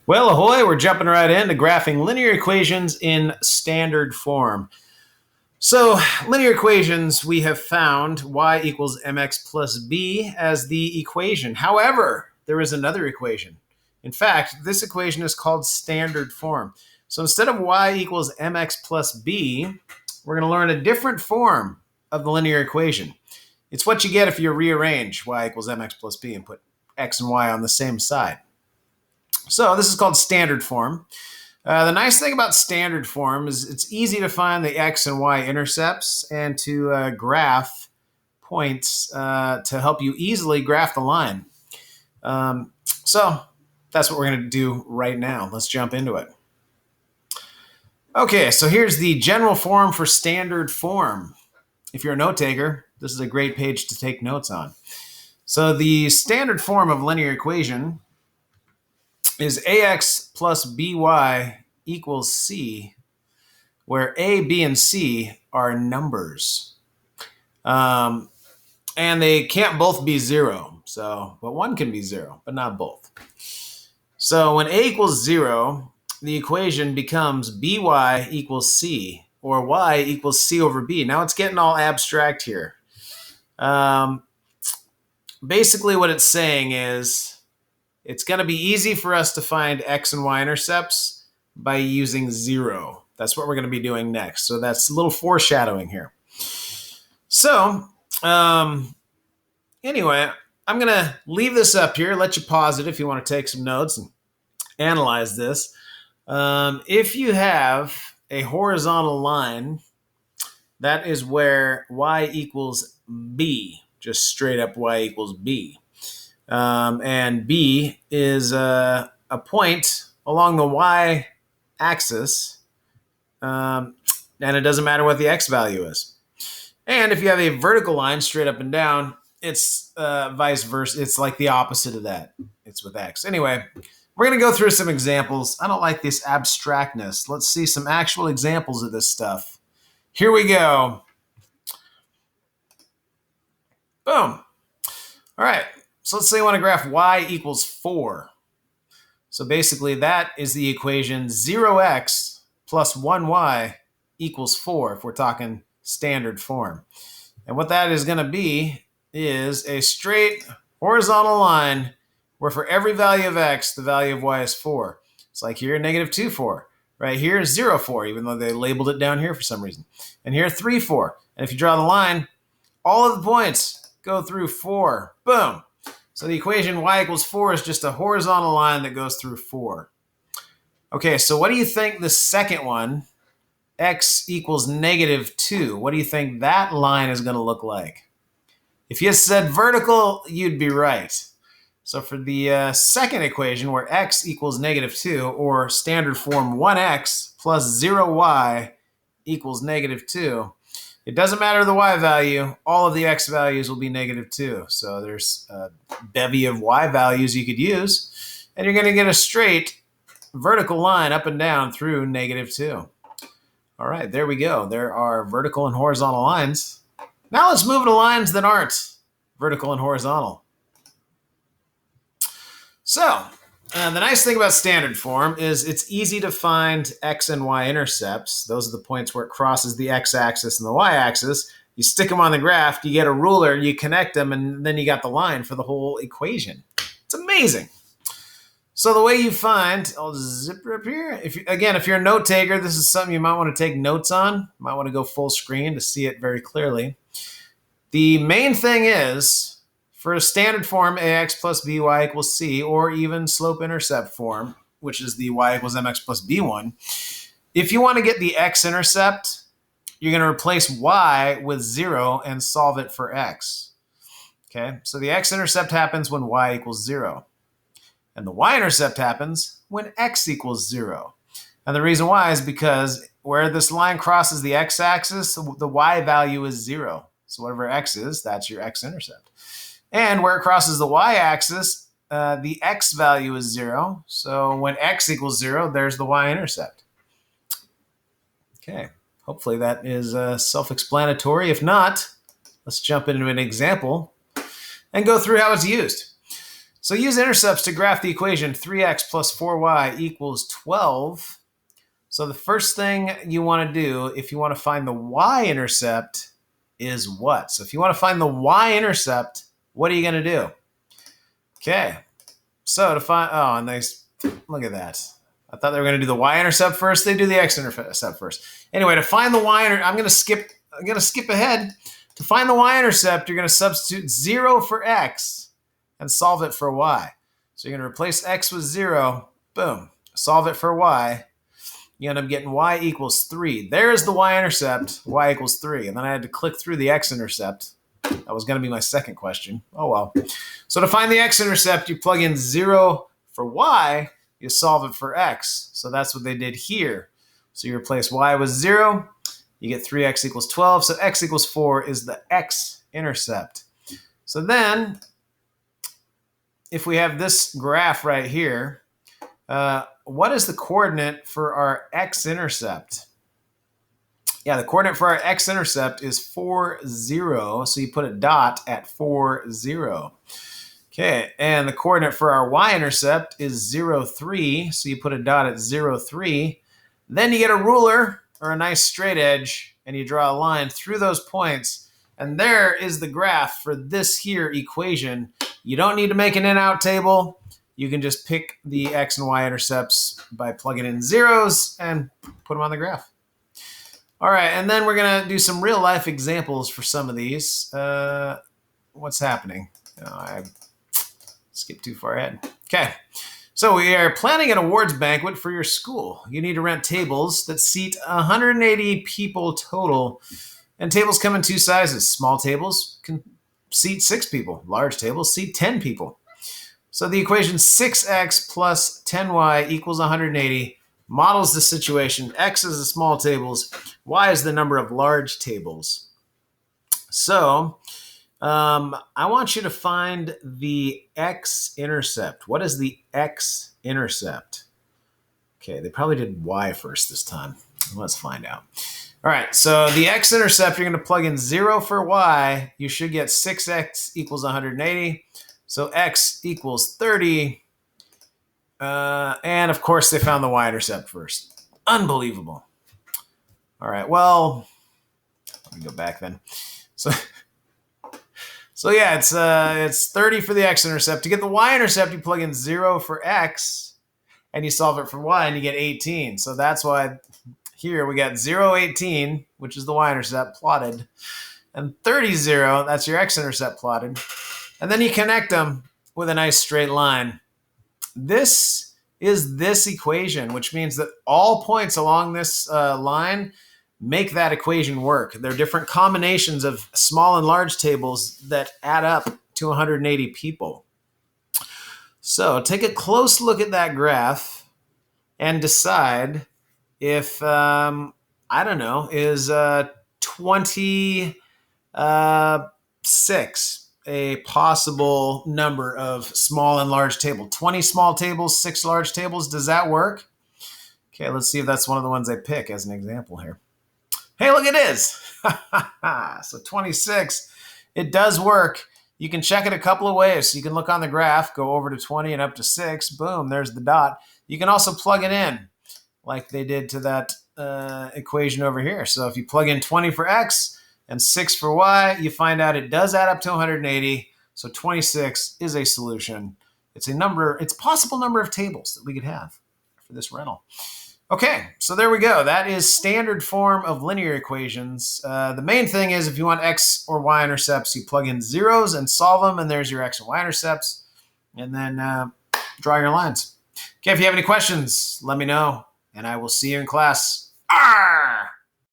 Well, ahoy, we're jumping right into graphing linear equations in standard form. So, linear equations, we have found y equals mx plus b as the equation. However, there is another equation. In fact, this equation is called standard form. So instead of y equals mx plus b, we're going to learn a different form of the linear equation. It's what you get if you rearrange y equals mx plus b and put x and y on the same side. So this is called standard form. The nice thing about standard form is it's easy to find the x and y intercepts and to graph points to help you easily graph the line. So that's what we're going to do right now. Let's jump into it. Okay, so here's the general form for standard form. If you're a note taker, this is a great page to take notes on. So the standard form of linear equation is ax plus by equals c, where a, b, and c are numbers. And they can't both be zero. But one can be zero, but not both. So when a equals 0, the equation becomes by equals c, or y equals c over b. Now it's getting all abstract here. Basically what it's saying is it's going to be easy for us to find x and y intercepts by using 0. That's what we're going to be doing next. So that's a little foreshadowing here. So anyway, I'm going to leave this up here, let you pause it if you want to take some notes and analyze this. If you have a horizontal line, that is where y equals b, just straight up y equals b. And b is a point along the y-axis, and it doesn't matter what the x value is. And if you have a vertical line straight up and down, it's vice versa. It's like the opposite of that. It's with x. Anyway, we're going to go through some examples. I don't like this abstractness. Let's see some actual examples of this stuff. Here we go. Boom. All right. So let's say I want to graph y equals 4. So basically that is the equation 0x plus 1y equals 4 if we're talking standard form. And what that is going to be is a straight horizontal line where for every value of x, the value of y is 4. It's like here, negative 2, 4. Right here, 0, 4, even though they labeled it down here for some reason. And here, 3, 4. And if you draw the line, all of the points go through 4. Boom. So the equation y equals 4 is just a horizontal line that goes through 4. Okay, so what do you think the second one, x equals negative 2, what do you think that line is going to look like? If you said vertical, you'd be right. So for the second equation, where x equals negative 2, or standard form 1x plus 0y equals negative 2, it doesn't matter the y value. All of the x values will be negative 2. So there's a bevy of y values you could use. And you're going to get a straight vertical line up and down through negative 2. All right, there we go. There are vertical and horizontal lines. Now let's move to lines that aren't vertical and horizontal. So the nice thing about standard form is it's easy to find x and y intercepts. Those are the points where it crosses the x-axis and the y-axis. You stick them on the graph, you get a ruler, you connect them, and then you got the line for the whole equation. It's amazing. So the way you find, I'll zip it up here. If you're a note taker, this is something you might want to take notes on. You might want to go full screen to see it very clearly. The main thing is, for a standard form, ax plus by equals c, or even slope-intercept form, which is the y equals mx plus b1, if you want to get the x-intercept, you're going to replace y with 0 and solve it for x. Okay, so the x-intercept happens when y equals 0. And the y-intercept happens when x equals 0. And the reason why is because where this line crosses the x-axis, the y value is 0. So whatever x is, that's your x-intercept. And where it crosses the y-axis, the x value is 0. So when x equals 0, there's the y-intercept. Okay, hopefully that is self-explanatory. If not, let's jump into an example and go through how it's used. So use intercepts to graph the equation 3x plus 4y equals 12. So the first thing you want to do if you want to find the y-intercept is what? So if you want to find the y-intercept, what are you going to do? Okay, so to find, oh, nice, look at that. I thought they were going to do the y-intercept first. They do the x-intercept first. Anyway, to find the y-intercept, I'm going to skip ahead. To find the y-intercept, you're going to substitute 0 for x and solve it for y. So you're going to replace x with 0. Boom. Solve it for y. You end up getting y equals 3. There's the y-intercept. Y equals 3. And then I had to click through the x-intercept. That was going to be my second question. Oh, well. So to find the x-intercept, you plug in 0 for y. You solve it for x. So that's what they did here. So you replace y with 0. You get 3x equals 12. So x equals 4 is the x-intercept. So then, if we have this graph right here, what is the coordinate for our x-intercept? Yeah, the coordinate for our x-intercept is 4, 0. So you put a dot at 4, 0. Okay, and the coordinate for our y-intercept is 0, 3. So you put a dot at 0, 3. Then you get a ruler or a nice straight edge, and you draw a line through those points. And there is the graph for this here equation. You don't need to make an in-out table. You can just pick the x and y intercepts by plugging in zeros and put them on the graph. All right, and then we're going to do some real-life examples for some of these. What's happening? Oh, I skipped too far ahead. Okay, so we are planning an awards banquet for your school. You need to rent tables that seat 180 people total, and tables come in 2 sizes. Small tables can seat 6 people. Large tables seat 10 people. So the equation 6x plus 10y equals 180 models the situation. X is the small tables. Y is the number of large tables. So I want you to find the x-intercept. What is the x-intercept? Okay, they probably did y first this time. Let's find out. All right, so the x-intercept, you're going to plug in 0 for y. You should get 6x equals 180. So x equals 30. And of course, they found the y-intercept first. Unbelievable. All right, well, let me go back then. So yeah, it's 30 for the x-intercept. To get the y-intercept, you plug in 0 for x, and you solve it for y, and you get 18. So that's why here we got 0, 18, which is the y-intercept plotted, and 30, 0, that's your x-intercept plotted. And then you connect them with a nice straight line. This is this equation, which means that all points along this line make that equation work. They're different combinations of small and large tables that add up to 180 people. So take a close look at that graph and decide if, I don't know, is 26 a possible number of small and large tables? 20 small tables, 6 large tables, does that work? Okay, let's see if that's one of the ones I pick as an example here. Hey, look, it is. So 26, it does work. You can check it a couple of ways. So you can look on the graph, go over to 20 and up to 6. Boom, there's the dot. You can also plug it in like they did to that equation over here. So if you plug in 20 for x and 6 for y, you find out it does add up to 180. So 26 is a solution. It's a possible number of tables that we could have for this rental. Okay, so there we go. That is standard form of linear equations. The main thing is if you want x or y intercepts, you plug in zeros and solve them, and there's your x and y intercepts. And then draw your lines. Okay, if you have any questions, let me know, and I will see you in class. Arr!